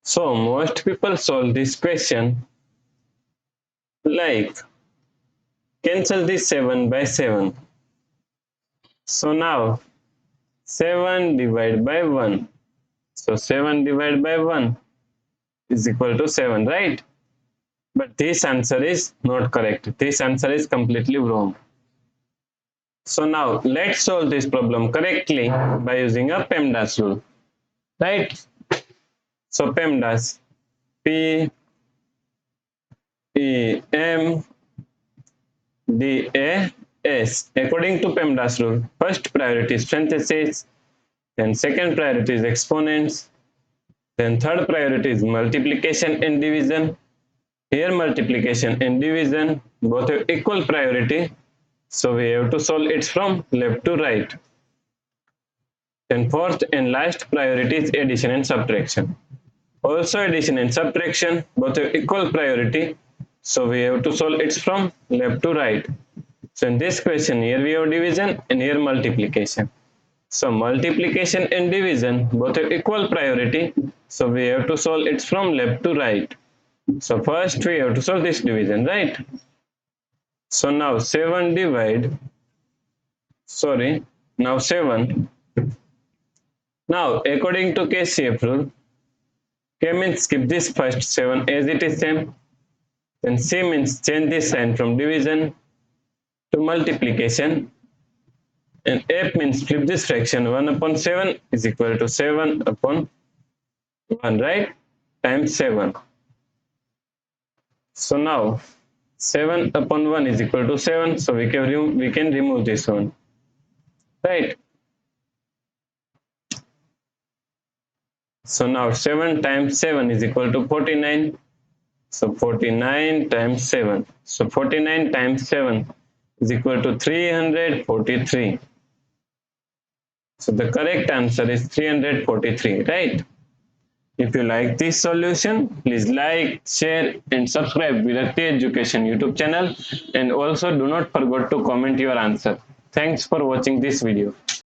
So most people solve this question like cancel this 7 by 7. So now 7 divided by 1. So 7 divided by 1 is equal to 7, right? But this answer is not correct. This answer is completely wrong. So now let's solve this problem correctly by using a PEMDAS rule, right? So PEMDAS, P E M D A S. According to PEMDAS rule, first priority is parentheses, then second priority is exponents, then third priority is multiplication and division. Here multiplication and division both have equal priority, so we have to solve it from left to right. Then fourth and last priority is addition and subtraction. Also addition and subtraction both have equal priority, so we have to solve it from left to right. So in this question, here we have division and here multiplication. So multiplication and division both have equal priority, so we have to solve it from left to right. So first we have to solve this division, right? So now 7 divide, now 7. Now according to KCF rule, K means skip this first 7 as it is same. Then C means change this sign from division to multiplication. And F means flip this fraction. 1 upon 7 is equal to 7 upon 1, right? Times 7. So now 7 upon 1 is equal to 7. So we can remove this one, right? So now 7 times 7 is equal to 49. So 49 times 7. So 49 times 7 is equal to 343. So the correct answer is 343, right? If you like this solution, please like, share and subscribe Virakti Education YouTube channel, and also do not forget to comment your answer. Thanks for watching this video.